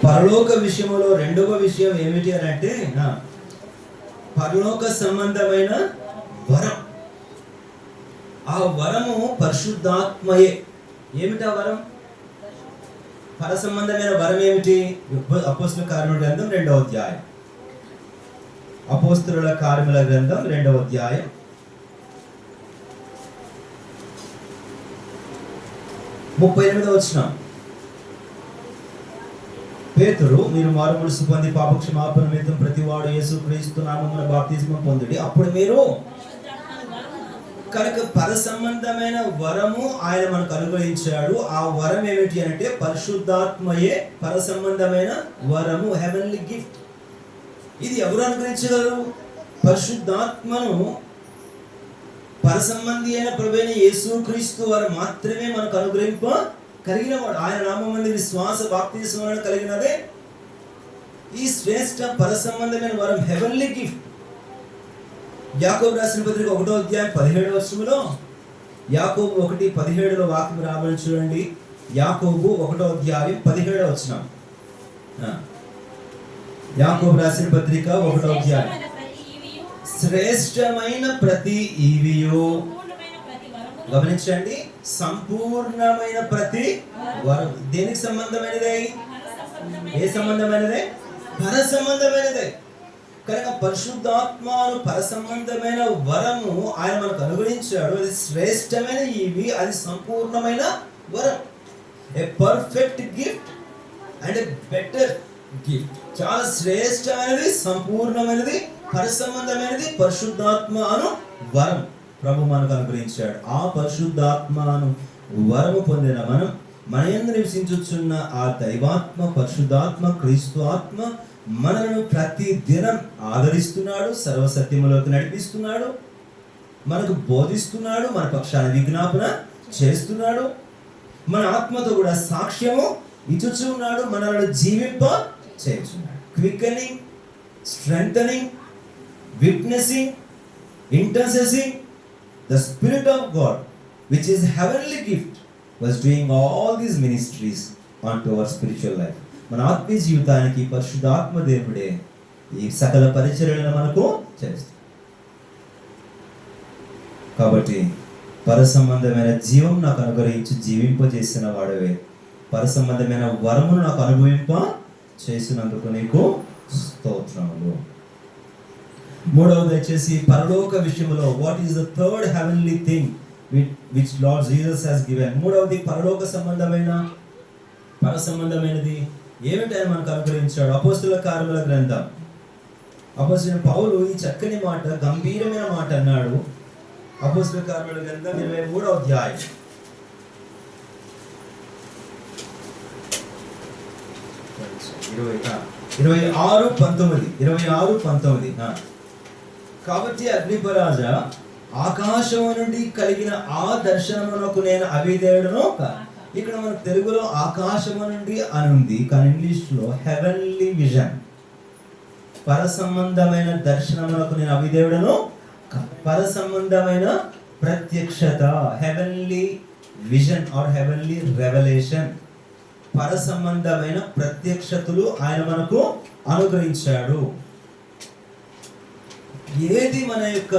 పరలోక విషయంలో రెండవ విషయం ఏమిటి అని అంటే పరలోక సంబంధమైన వరం. ఆ వరము పరిశుద్ధాత్మయే. ఏమిటా వరం? పర సంబంధమైన వరం ఏమిటి? అపోస్తుల కార్యముల గ్రంథం 2వ అధ్యాయం. అపోస్తుల కార్యముల గ్రంథం 2వ అధ్యాయం 38వ వచనం. పేతురు, మీరు మారుమనసు పొంది పాపక్షమాపణ నిమిత్తం ప్రతివాడు యేసుక్రీస్తు నామమున బాప్తిస్మం పొందుడి, అప్పుడు మీరు. కనుక పర సంబంధమైన వరము ఆయన మనకు అనుగ్రహించాడు. ఆ వరం ఏమిటి అంటే పరిశుద్ధాత్మయే పర సంబంధమైన వరము, హెవెన్లీ గిఫ్ట్. ఇది ఎవరు అనుగ్రహించగలరు? పరిశుద్ధాత్మను పర సంబంధి అయిన ప్రభువైన యేసుక్రీస్తు వారు మాత్రమే మనకు అనుగ్రహింప కలిగిన వాడు. ఆయన నామమందు విశ్వాస బాప్తిస్మం కలిగినదే ఈ శ్రేష్ఠ పర సంబంధమైన వరం, హెవెన్లీ గిఫ్ట్. యాకోబు రాసిన పత్రిక 1వ అధ్యాయం 17వ వచనంలో, యాకోబు 1:17లో వాక్యం రాబడి చూడండి. యాకోబు 1వ అధ్యాయం 17వ వచనం. యాకోబు రాసిన పత్రిక 1వ అధ్యాయం. శ్రేష్టమైన ప్రతి ఈవియు, గమనించండి, సంపూర్ణమైన ప్రతి వరం. దేనికి సంబంధమైనదే? ఏ సంబంధమైనదే? పర సంబంధమైనదే. కనుక పరిశుద్ధాత్మను పర సంబంధమైన వరము ఆయన మనకు అనుగ్రహించాడు. అది శ్రేష్టమైన ఈవి, అది సంపూర్ణమైన వరం. A perfect gift and A better gift. చాలా శ్రేష్టమైనది, సంపూర్ణమైనది, పర సంబంధమైనది పరిశుద్ధాత్మ అను వరం ప్రభు మనకు అనుగ్రహించాడు. ఆ పరిశుద్ధాత్మను వరము పొందిన మనం, మన యందు నివసించుచున్న ఆ దైవాత్మ, పరిశుద్ధాత్మ, క్రీస్తు ఆత్మ మనలను ప్రతి దినం ఆదరిస్తున్నాడు, సర్వసత్యములోకి నడిపిస్తున్నాడు, మనకు బోధిస్తున్నాడు, మన పక్షాన విజ్ఞాపన చేస్తున్నాడు, మన ఆత్మతో కూడా సాక్ష్యము ఇచ్చుచున్నాడు, మనలను జీవింప చేస్తున్నాడు. Quickening, strengthening, witnessing, interceding. The Spirit of God, which is heavenly gift, was doing all these ministries onto our spiritual life. మన ఆత్మీయ జీవితానికి పరిశుద్ధాత్మ దేవుడే ఈ సకల పరిచర్యలను మనకు చేస్తాడు. కాబట్టి పర సంబంధమైన జీవం నాకు అనుగ్రహించి జీవింపజేసిన వాడవే, పర సంబంధమైన వరమును నాకు అనుభవింప చేసినందుకు నీకు స్తోత్రములు. మూడవది వచ్చేసి పరలోక విషయంలో, what is the third heavenly thing which lord Jesus has given. మూడవది పరలోక సంబంధమైన, పర సంబంధమైనది ఏమిటి ఆయన మనకు అనుగ్రహించాడు? అపోస్తుల కార్యముల గ్రంథం. అపోస్తలుడైన పౌలు ఈ చక్కని మాట, గంభీరమైన మాట అన్నాడు. అపోస్తుల కార్యముల గ్రంథం 23వ అధ్యాయం 26-19. కాబట్టి అగ్నిపరాజా, ఆకాశము నుండి కలిగిన ఆ దర్శనమునకు నేను అవిధేయుడను. ఇక్కడ మన తెలుగులో ఆకాశము నుండి అనుంది, కానీ ఇంగ్లీష్లో హెవెన్లీ విజన్. పర సంబంధమైన దర్శనమునకు నేను అవిధేయుడను. పర సంబంధమైన ప్రత్యక్షత, heavenly vision or heavenly revolution. పర సంబంధమైన ప్రత్యక్షతలు ఆయన మనకు అనుగ్రహించాడు. ఏది మన యొక్క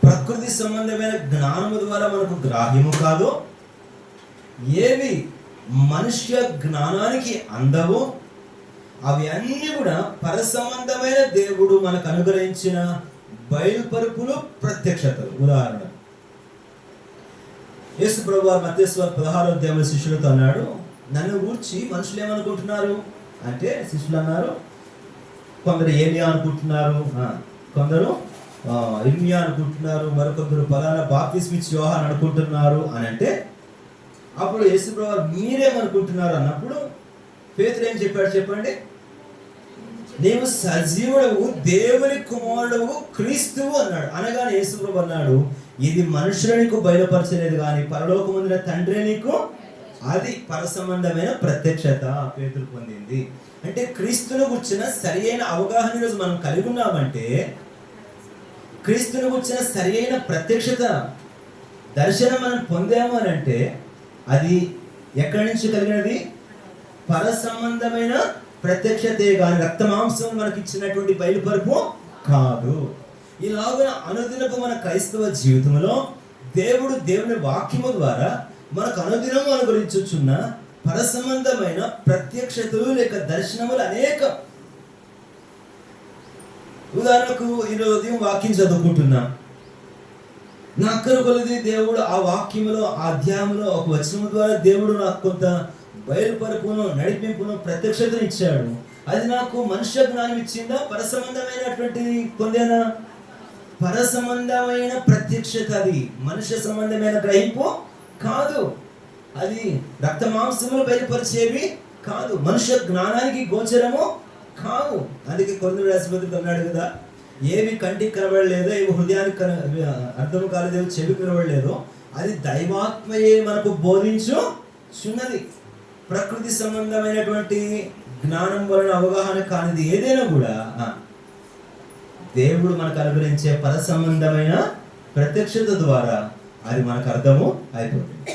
ప్రకృతి సంబంధమైన జ్ఞానము ద్వారా మనకు గ్రాహ్యము కాదో, ఏవి మనుష్య జ్ఞానానికి అందవో, అవి అన్నీ కూడా పర సంబంధమైన దేవుడు మనకు అనుగ్రహించిన బయలుపరుపులు, ప్రత్యక్షతలు. ఉదాహరణ, యేసు ప్రభువు మత్తయి 16వ అధ్యాయంలో శిష్యులతో అన్నాడు, నన్ను గూర్చి మనుషులు ఏమనుకుంటున్నారు అంటే, శిష్యులు అన్నారు, కొందరు ఏలియా అనుకుంటున్నారు, కొందరు ఇర్మియా అనుకుంటున్నారు, మరికొందరు పలానా బాప్తిస్మిచ్చి యోహాన్ అనుకుంటున్నారు అని అంటే, అప్పుడు యేసు ప్రభువు మీరేమనుకుంటున్నారు అన్నప్పుడు పేతురు ఏం చెప్పాడు చెప్పండి? నీవు సజీవుడవు, దేవుని కుమారుడవు, క్రీస్తువు అన్నాడు. అనగానే యేసు ప్రభువు అన్నాడు, ఇది మనుషులు నీకు బయలుపరచలేదు కానీ పరలోకముందున తండ్రి నీకు. అది పర సంబంధమైన ప్రత్యక్షత పేతురు పొందింది. అంటే క్రీస్తును గుర్చిన సరి అయిన అవగాహన ఈరోజు మనం కలిగి ఉన్నామంటే, క్రీస్తును గుర్చిన సరి అయిన ప్రత్యక్షత, దర్శనం మనం పొందాము అని అంటే, అది ఎక్కడి నుంచి కలిగినది? పర సంబంధమైన ప్రత్యక్షతే గాని రక్త మాంసం మనకి ఇచ్చినటువంటి బయలుపరుపు కాదు. ఇలాగ అనుదినపు మన క్రైస్తవ జీవితంలో దేవుని వాక్యము ద్వారా మనకు అనుదినము అనుగ్రహించుచున్న పర సంబంధమైన ప్రత్యక్షతలు లేక దర్శనములు అనేక. ఉదాహరణకు ఈరోజు ఉదయం వాక్యం చదువుకుంటున్నా, నా అక్కర కొలది దేవుడు ఆ వాక్యములో ఆ అధ్యాయంలో ఒక వచనము ద్వారా దేవుడు నాకు కొంత బయలుపరుపును నడిపింపును ప్రత్యక్షతను ఇచ్చాడు. అది నాకు మనుష్య జ్ఞానం ఇచ్చిందా, పర సంబంధమైనటువంటి పొందేనా? పర సంబంధమైన ప్రత్యక్షత, అది మనుష్య సంబంధమైన గ్రహింపు కాదు. అది రక్త మాంసములు బయలుపరిచేవి కాదు, మనుష్య జ్ఞానానికి గోచరము కాదు. అందుకే కొరింథీయుల రాసిన అన్నాడు కదా, ఏవి కంటికి కనబడలేదో, ఏవి హృదయానికి అర్థం కాలేదో, చెవికి కనబడలేదో అది దైవాత్మయే మనకు బోధించుచున్నది. ప్రకృతి సంబంధమైనటువంటి జ్ఞానం వలన అవగాహన కానిది ఏదైనా కూడా దేవుడు మనకు అనుగ్రహించే పర సంబంధమైన ప్రత్యక్షత ద్వారా అది మనకు అర్థము అయిపోతుంది.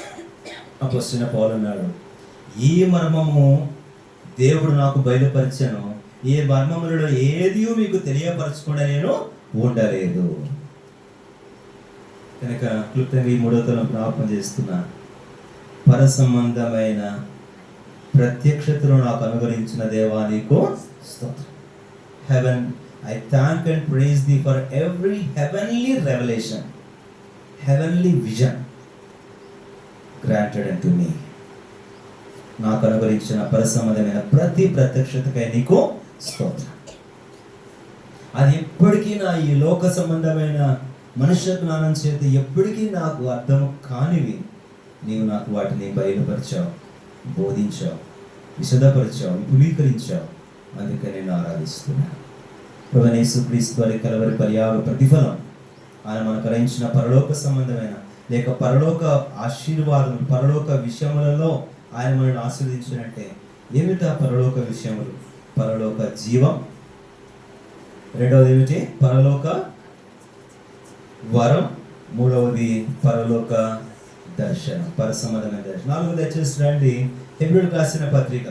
అపోస్తలుడైన పౌలు అన్నాడు, ఈ మర్మము దేవుడు నాకు బయలుపరిచాను, ఈ మర్మములలో ఏది మీకు తెలియపరచకుండా నేను ఉండలేదు. కనుక క్లుప్తంగా ఈ 3వ తరం జ్ఞాపకం చేస్తున్నా, పర సంబంధమైన ప్రత్యక్షతను నాకు అనుగ్రహించిన దేవా నీకు స్తోత్రం. Heaven, I thank and praise thee for every heavenly revelation, heavenly vision granted unto me. నాకు అనుగ్రహించిన పర సంబంధమైన ప్రతి ప్రత్యక్షతకై నీకు స్తోత్రం. అది ఎప్పటికీ నా ఈ లోక సంబంధమైన మనుష్య జ్ఞానం చేత ఎప్పటికీ నాకు అర్థం కానివి నీవు నాకు వాటిని బయలుపరిచావు, బోధించావు, విశదపరిచావు, విపులీకరించావు. అందుకే నేను ఆరాధిస్తున్నాను. ప్రభువైన యేసుక్రీస్తు వారి కలవరి పర్యాయ ప్రతిఫలం ఆయన మనకు గ్రహించిన పరలోక సంబంధమైన లేక పరలోక ఆశీర్వాదం, పరలోక విషయములలో ఆయన మనల్ని ఆశీర్వదించినట్టే. ఏమిటా పరలోక విషయములు? పరలోక జీవం, రెండవది ఏమిటి? పరలోక వరం, మూడవది పరలోక దర్శనం, పర సంబంధమైన దర్శనం. 4వ దయచేసి రండి, హెబ్రీయులకు రాసిన పత్రిక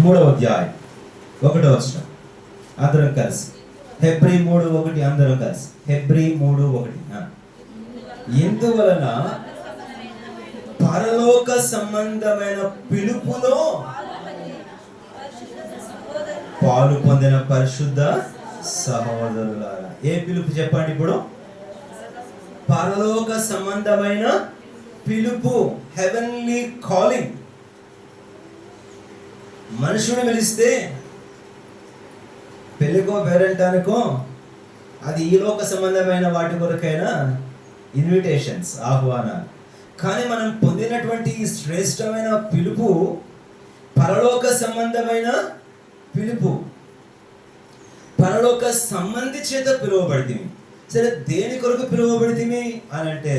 3వ అధ్యాయం 1వ వచనం అందరం కలిసి. హెబ్రీ 3:1 అందరం కలిసి. హెబ్రీ 3:1. ఎందువలన పరలోక సంబంధమైన పిలుపులో పాలు పొందిన పరిశుద్ధ సహోదరులారా. ఏ పిలుపు చెప్పండి ఇప్పుడు? పరలోక సంబంధమైన పిలుపు, హెవెన్లీ కాలింగ్. మనుషుని పిలిస్తే పెళ్ళికో పేరంటానికో అది ఈ లోక సంబంధమైన వాటి కొరకైనా ఇన్విటేషన్స్, ఆహ్వానాలు. కానీ మనం పొందినటువంటి ఈ శ్రేష్టమైన పిలుపు పరలోక సంబంధమైన పిలుపు, పరలోక సంబంధి చేత పిలువబడితిమి. సరే, దేని కొరకు పిలువబడితిమి అని అంటే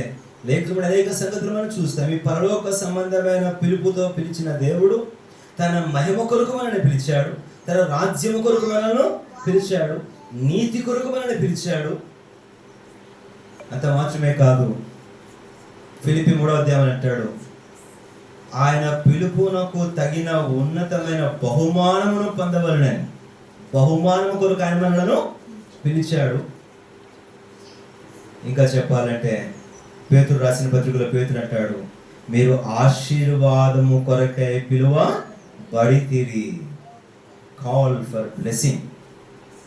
లేఖనంలో అనేక సంగతులు మనం చూస్తాం. ఈ పరలోక సంబంధమైన పిలుపుతో పిలిచిన దేవుడు తన మహిమ కొరకు మనల్ని పిలిచాడు, తన రాజ్యము కొరకు మనల్ని పిలిచాడు, నీతి కొరకు మనల్ని పిలిచాడు. అంత మాత్రమే కాదు, ఫిలిప్పీ 3వ అధ్యాయం అంటాడు, ఆయన పిలుపునకు తగిన ఉన్నతమైన బహుమానమును పొందవలెనని. బహుమానము కొరకు ఆయన మనలను పిలిచాడు. ఇంకా చెప్పాలంటే పేతురు రాసిన పత్రికలో పేతురు అంటాడు, మీరు ఆశీర్వాదము కొరకై పిలువబడితిరి. Call for blessing,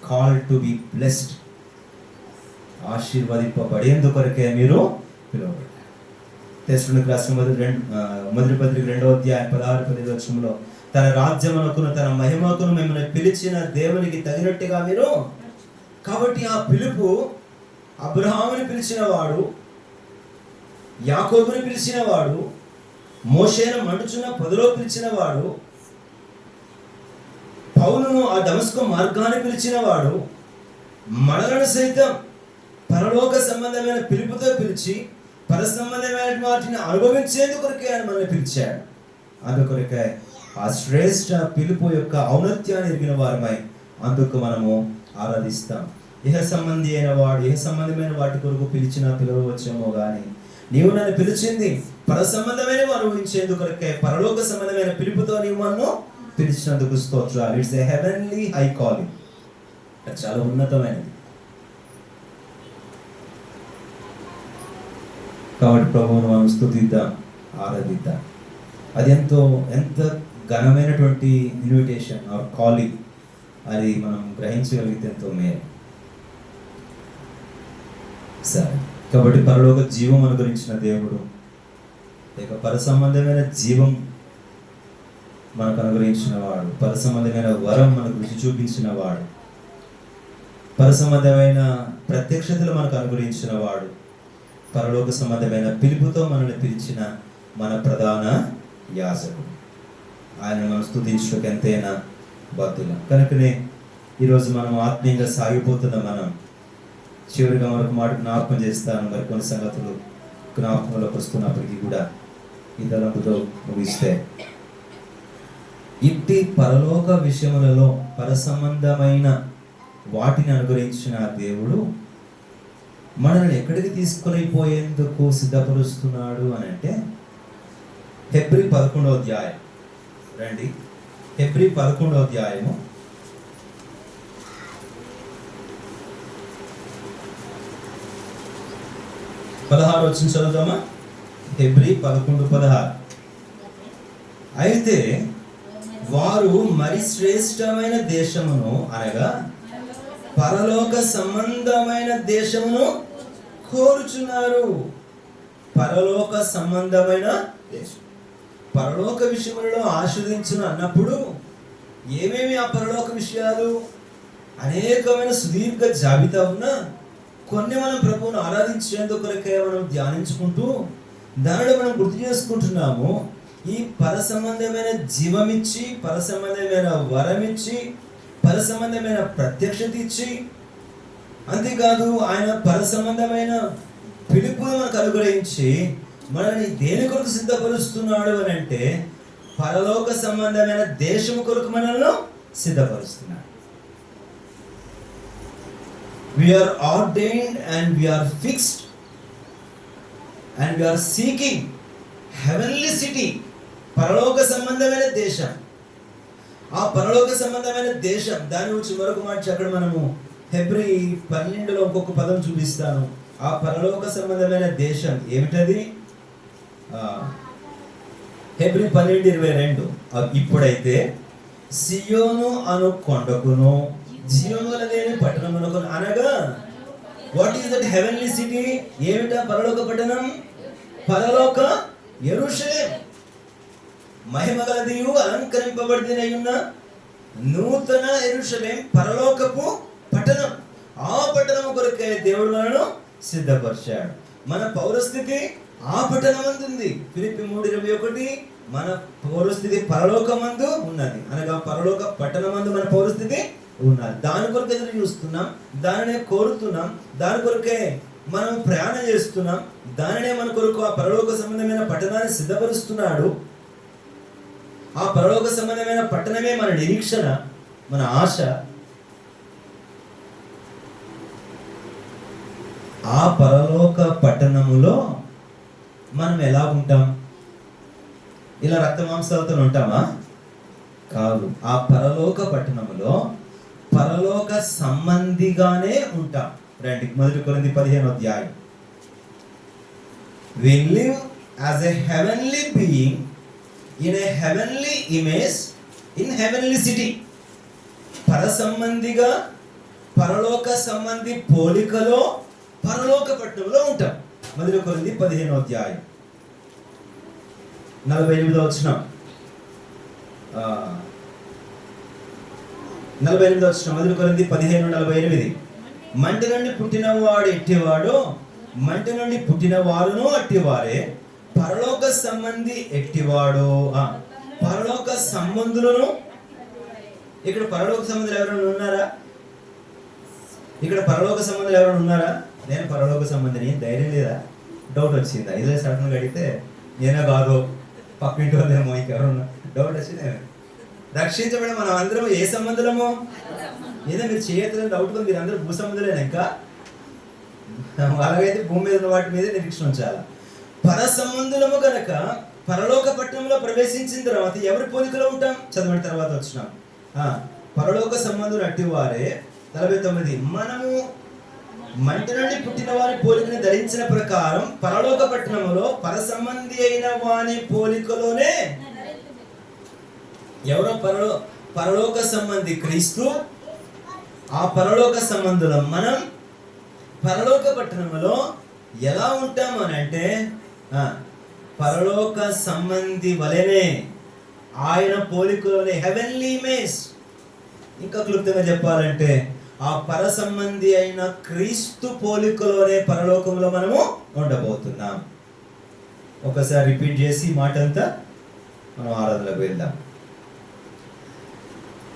call to be blessed. ఆశీర్వదింపబడేందు కొరకే మీరు పిలువబడ్డారు. తెస్సలోనికీయులకు రాసిన మొదటి పత్రిక 2వ అధ్యాయం 16-15 వచనంలో తన రాజ్యమునకును తన మహిమకును మిమ్మల్ని పిలిచిన దేవునికి తగినట్టుగా మీరు. కాబట్టి ఆ పిలుపు అబ్రహాముని పిలిచిన వాడు, యాకోబుని పిలిచిన వాడు, మోషేను మండుచున్న పొదలో పిలిచిన వాడు, పౌలును ఆ దమస్కు మార్గాన్ని పిలిచిన వాడు, మనలను సైతం పరలోక సంబంధమైన పిలుపుతో పిలిచి పర సంబంధమైన వాటిని అనుభవించేందుకొరకే ఆయన మనల్ని పిలిచాడు. అందుకొరకే ఆ శ్రేష్ఠ పిలుపు యొక్క ఔన్నత్యాన్ని ఎరిగిన వారమై అందుకు మనము ఆరాధిస్తాం. ఇహ సంబంధి అయిన వాడు ఇహ సంబంధమైన వాటి కొరకు పిలిచినా పిలవచ్చేమో కానీ నీవు నన్ను పిలిచింది పర సంబంధమైన అనుభవించేందుకు కొరకే, పరలోక సంబంధమైన పిలుపుతో నీవు నన్ను పిలిచినందుకు స్తోత్రాలు. It's a heavenly high calling. అది చాలా ఉన్నతమైనది. కాబట్టి ప్రభువును మనం స్తుతిద్దాం, ఆరాధిద్దాం. అది ఎంత ఘనమైనటువంటి ఇన్విటేషన్ ఆర్ కాలింగ్, అది మనం గ్రహించగలిగితే ఎంతో మేలు. సరే, కాబట్టి పరలోక జీవం అనుగ్రహించిన దేవుడు, లేక పర సంబంధమైన జీవం మనకు అనుగ్రహించిన వాడు, పర సంబంధమైన వరం మనకు రుచి చూపించిన వాడు, పర సంబంధమైన ప్రత్యక్షతలు మనకు అనుగ్రహించిన వాడు, పరలోక సంబంధమైన పిలుపుతో మనల్ని పిలిచిన మన ప్రధాన యాజకుడు. ఆయన మనం స్తుతించడానికి ఎంతైనా బాధ్యులం. కనుకనే ఈరోజు మనం ఆత్మీయంగా సాగిపోతున్న మనం చివరిగా మరొక మాట జ్ఞాపకం చేస్తాను. మరి కొన్ని సంగతులు జ్ఞాపకంలోకి వస్తున్నప్పటికీ కూడా ఈ తలంపుతో ముగిస్తే, ఇట్టి పరలోక విషయములలో పర సంబంధమైన వాటిని అనుగ్రహించిన దేవుడు మనల్ని ఎక్కడికి తీసుకొని పోయేందుకు సిద్ధపరుస్తున్నాడు అని అంటే, హెబ్రీ 11వ అధ్యాయం రండి. హెబ్రీ 11వ అధ్యాయము 16 వచ్చిన చదువుతామా? హెబ్రీ 11:16. అయితే వారు మరి శ్రేష్టమైన దేశమును అనగా పరలోక సంబంధమైన దేశమును కోరుచున్నారు. పరలోక సంబంధమైన దేశం, పరలోక విషయములలో ఆస్వాదించును అన్నప్పుడు ఏమేమి ఆ పరలోక విషయాలు? అనేకమైన సుదీర్ఘ జాబితా ఉన్న కొన్ని మనం ప్రభువును ఆరాధించేందుకు కొరకే మనం ధ్యానించుకుంటూ దానిలో మనం గుర్తు చేసుకుంటున్నాము. ఈ పర సంబంధమైన జీవమిచ్చి, పర సంబంధమైన వరమిచ్చి, పర సంబంధమైన ప్రత్యక్షత ఇచ్చి, అంతేకాదు ఆయన పర సంబంధమైన పిలుపును మనకు అనుగ్రహించి మనల్ని దేని కొరకు సిద్ధపరుస్తున్నాడు అని అంటే, పరలోక సంబంధమైన దేశము కొరకు మనల్ని సిద్ధపరుస్తున్నాడు. We are ordained and we are fixed and we are seeking heavenly city. పరలోక సంబంధమైన దేశం. ఆ పరలోక సంబంధమైన దేశం దాని గురించి మరొక మాట అక్కడ మనము హెబ్రీ 12లో ఇంకొక పదం చూపిస్తాను. ఆ పరలోక సంబంధమైన దేశం ఏమిటది? హెబ్రీ 12:22. ఇప్పుడైతే సియోను అను కొండకును జీవము గలదేని పట్టణమునకు, అనగా what is that heavenly city? ఏమిటా పరలోక పట్టణం? పరలోక యెరూషలేం, మహిమ గలదియు అలంకరింపబడినయున్న నూతన యెరూషలేం, పరలోకపు పట్టణం. ఆ పట్టణం కొరకే దేవుడు మనను సిద్ధపరిచాడు. మన పౌరస్థితి ఆ పట్టణమందుంది. ఫిలిప్పీ 3:21 మన పౌరస్థితి పరలోకమందు ఉన్నది, అనగా పరలోక పట్టణమందు మన పౌరస్థితి ఉన్నది. దాని కొరకు ఎదురు చూస్తున్నాం, దానినే కోరుతున్నాం, దాని కొరకే మనం ప్రయాణం చేస్తున్నాం, దానినే మన కొరకు ఆ పరలోక సంబంధమైన పట్టణాన్ని సిద్ధపరుస్తున్నాడు. ఆ పరలోక సంబంధమైన పట్టణమే మన నిరీక్షణ, మన ఆశ. ఆ పరలోక పట్టణములో మనం ఎలా ఉంటాం? ఇలా రక్త మాంసాలతో ఉంటామా? కాదు. ఆ పరలోక పట్టణములో పరలోక సంబంధిగానే ఉంటాం. రండి, 1 కొరింథీ 15వ అధ్యాయం. We live as a heavenly being in a heavenly image in heavenly city. పర సంబంధిగా, పరలోక సంబంధి పోలికలో పరలోక పట్టణంలో ఉంటాం. 1 కొరింథీ 15వ అధ్యాయం 48వ వచనం. 48వ వచనం, 1 కొరింథీ 15:48. మంటి నుండి పుట్టినవాడు ఎట్టివాడో మంటి నుండి పుట్టిన వారును అట్టివారే, పరలోక సంబంధి ఎట్టివాడో. పరలోక సంబంధులను, ఇక్కడ పరలోక సంబంధులు ఎవరైనా ఉన్నారా? ఇక్కడ పరలోక సంబంధులు ఎవరైనా ఉన్నారా? నేను పరలోక సంబంధిని, ధైర్యం లేదా? డౌట్ వచ్చిందా? ఇదే సడన్గా అడిగితే నేనే కాదు, పక్కింటి వాళ్ళేమో, ఇంకెవరున్నా డౌట్ వచ్చింది. రక్షించబడి మనం అందరం ఏ సంబంధులమో? ఏదో మీరు చేయట్లేదు డౌట్ ఉంది, మీరు అందరూ భూ సంబంధులేనా? ఇంకా అలాగైతే భూమి మీద ఉన్న వాటి మీద నిరీక్షణ ఉంచాలి. పర సంబంధులము గనక పరలోక పట్టణంలో ప్రవేశించిన తర్వాత ఎవరి పోలికలో ఉంటాం? చదవని తర్వాత వచ్చినాం. పరలోక సంబంధులు అట్టి వారే. 49, మనము మంటి నుండి పుట్టిన వారి పోలికని ధరించిన ప్రకారం పరలోక పట్టణములో పర సంబంధి అయిన వాని పోలికలోనే. ఎవరో పరలోక సంబంధి క్రీస్తు, ఆ పరలోక సంబంధులం మనం. పరలోక పట్టణములో ఎలా ఉంటాం అని అంటే పరలోక సంబంధి వలెనే, ఆయన పోలికలోనే, హెవెన్లీ ఇమేజ్. ఇంకా క్లుప్తంగా చెప్పాలంటే ఆ పర సంబంధి అయిన క్రీస్తు పోలికలోనే పరలోకంలో మనము ఉండబోతున్నాం. ఒకసారి రిపీట్ చేసి మాట అంతా మనం ఆరాధనలోకి వెళ్దాం.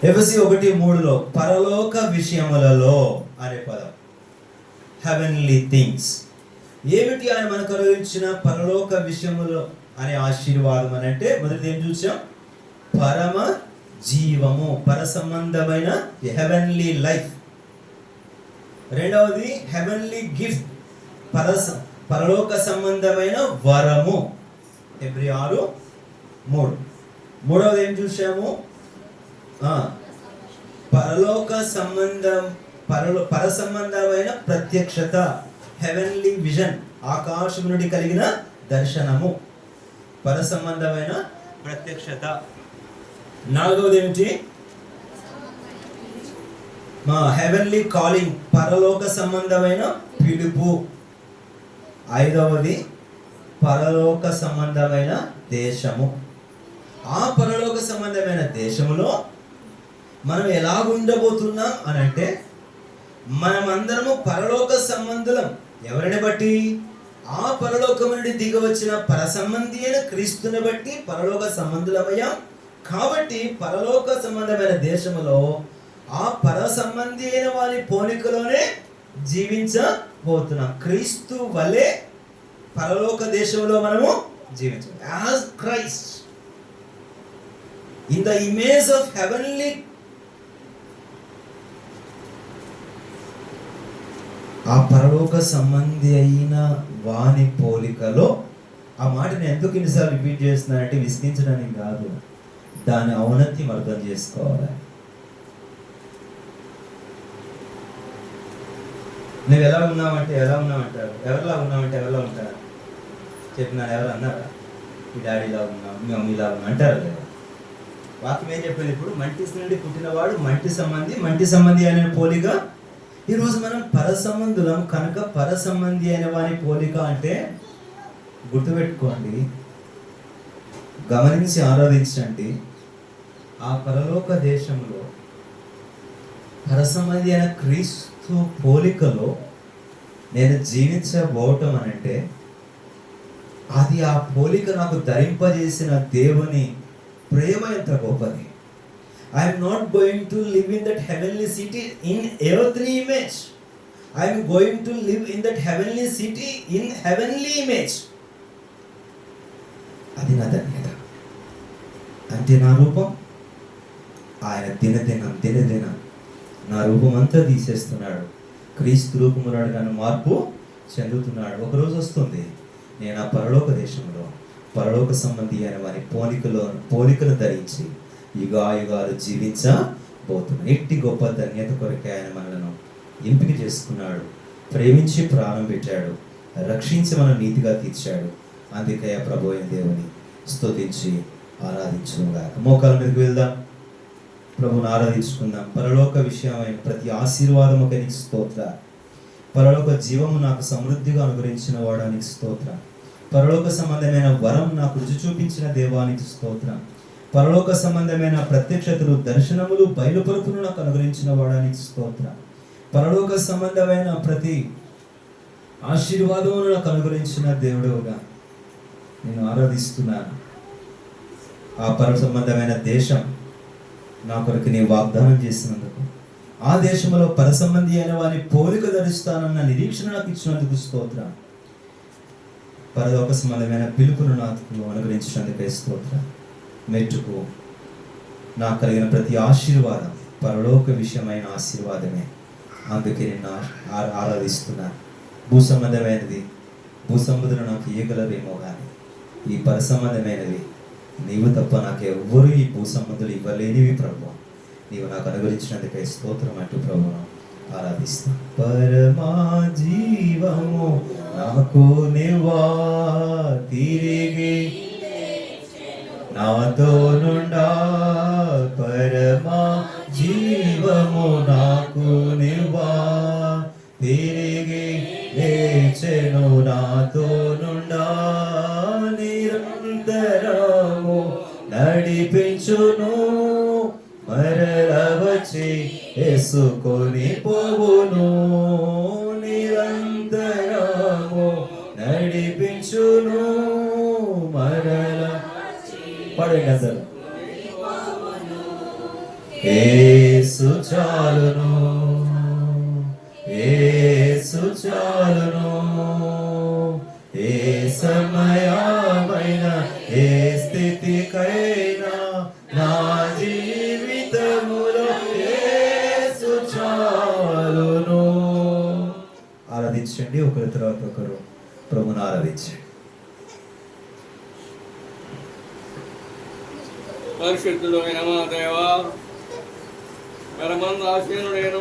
ఎఫెసీ 1:3 పరలోక విషయములలో అనే పదం, హెవెన్లీ థింగ్స్. ఏమిటి ఆయన మనకు అనుగ్రహించిన పరలోక విషయములో అనే ఆశీర్వాదం అని అంటే, మొదటి ఏం చూసాం? పరమ జీవము, పర సంబంధమైన హెవెన్లీ లైఫ్. రెండవది హెవెన్లీ గిఫ్ట్, పరలోక సంబంధమైన వరము, హెబ్రీ 6:3. మూడవది ఏం చూసాము? పరలోక సంబంధం, పర సంబంధమైన ప్రత్యక్షత, హెవెన్లీ విజన్, ఆకాశం నుండి కలిగిన దర్శనము, పర సంబంధమైన ప్రత్యక్షత. నాలుగవది ఏమిటి? హెవెన్లీ కాలింగ్, పరలోక సంబంధమైన పిలుపు. ఐదవది పరలోక సంబంధమైన దేశము. ఆ పరలోక సంబంధమైన దేశములో మనం ఎలా ఉండబోతున్నాం అని అంటే, మనమందరము పరలోక సంబంధులం. ఎవరిని బట్టి? ఆ పరలోకం నుండి దిగి వచ్చిన పర సంబంధి అయిన క్రీస్తుని బట్టి పరలోక సంబంధులమయ్యాం. కాబట్టి పరలోక సంబంధమైన దేశములో ఆ పర సంబంధి అయిన వారి పోలికలోనే జీవించబోతున్నాం. క్రీస్తు వలె పరలోక దేశంలో మనము జీవించాలి. As Christ, in the image of heavenly. ఆ పరలోక సంబంధి అయిన వాని పోలికలో. ఆ మాటని ఎందుకు ఇన్నిసార్లు రిపీట్ చేస్తున్నానంటే విసిగించడానికి కాదు, దాని ఔన్నత్యం అర్థం చేసుకోవాలి. నువ్వు ఎలా ఉన్నావంటే ఎలా ఉన్నావంటారు, ఎవరిలా ఉన్నావంటే ఎవరిలా ఉంటారు చెప్పినారు. ఎవరు అన్నారా? మీ డాడీలా ఉన్నావు, మీ మమ్మీలా ఉన్నా అంటారు కదా. వాక్యం ఏం చెప్పేది? ఇప్పుడు మంటి నుండి పుట్టినవాడు మంటి సంబంధి అనే పోలిక. ఈరోజు మనం పర సంబంధులం కనుక పర సంబంధి అయిన వారి పోలిక అంటే గుర్తుపెట్టుకోండి, గమనించి ఆరాధించండి. ఆ పరలోక దేశంలో పర సంబంధి అయిన క్రీస్తు పోలికలో నేను జీవించబోవటం అని అంటే, అది ఆ పోలిక నాకు ధరింపజేసిన దేవుని ప్రేమ ఎంత గొప్పది. I am not going to live in that heavenly city in earthly image. I am going to live in that heavenly city in heavenly image. అది నా ధన్యత. అంటే నా రూపం ఆయన దినదినం నా రూపం అంతా తీసేస్తున్నాడు. క్రీస్తు రూపమున్నాడు కానీ మార్పు చెందుతున్నాడు. ఒకరోజు వస్తుంది, నేను ఆ పరలోక దేశంలో పరలోక సంబంధి అయిన వారి పోలికను ధరించి యుగాలు జీవించబోతున్నాడు. ఎట్టి గొప్ప ధన్యత కొరకే ఆయన మనలను ఎంపిక చేసుకున్నాడు, ప్రేమించి ప్రాణం పెట్టాడు, రక్షించి మనం నీతిగా తీర్చాడు. అందుకే ప్రభు అయిన దేవుని స్తుతించి ఆరాధించుగాక. మోకాల మీదకి వెళ్దాం, ప్రభుని ఆరాధించుకుందాం. పరలోక విషయమైన ప్రతి ఆశీర్వాదము నీకు స్తోత్ర. పరలోక జీవము నాకు సమృద్ధిగా అనుగ్రహించిన వాడానికి స్తోత్ర. పరలోక సంబంధమైన వరం నాకు రుచి చూపించిన దేవానికి స్తోత్రం. పరలోక సంబంధమైన ప్రత్యక్షతలు, దర్శనములు, బయలుపరుపును నాకు అనుగ్రహించిన వాడానికి స్తోత్రం. పరలోక సంబంధమైన ప్రతి ఆశీర్వాదమును నాకు అనుగ్రహించిన దేవుడుగా నేను ఆరాధిస్తున్నాను. ఆ పర సంబంధమైన దేశం నా కొరకు నీ వాగ్దానం చేసినందుకు, ఆ దేశంలో పర సంబంధి అయిన వారిని పోలిక ధరిస్తానన్న నిరీక్షణ నాకు ఇచ్చినందుకు స్తోత్రం. పరలోక సంబంధమైన పిలుపును నాకు అనుగ్రహించినందుకే స్తోత్రం. మెట్టుకు నాకు కలిగిన ప్రతి ఆశీర్వాదం పరలోక విషయమైన ఆశీర్వాదమే. అందుకే నేను ఆరాధిస్తున్నాను. భూ సంబంధమైనది భూసంబంధులు నాకు ఇవ్వగలరేమో కానీ ఈ పరసంబంధమైనవి నీవు తప్ప నాకు ఎవ్వరూ ఈ భూసంబంధులు ఇవ్వలేనివి ప్రభు. నీవు నాకు అనుగ్రహించినందుకై స్తోత్రం అంటూ ప్రభువును ఆరాధిస్తా. పరమా జీవము నాకు నివా తిరిగి నాతో నుండా, పరమా జీవము నాకు నివా తిరిగి లేచెను నాతో నుండా, నిరంతరము నడిపించును, మరల వచ్చి ఎసుకొని పోవును, నిరంతరము నడిపించును, మరల పడండి అందరూ. యేసు చాలును, యేసు చాలును, ఏ సమయమైన ఏ స్థితికైనా నా జీవితములో యేసు చాలును. ఆరాధించండి, ఒకరి తర్వాత ఒకరు ప్రభువును ఆరాధించండి. పరిశుద్ధుడు అయిన మా దేవా, పరమందాసీనుడైన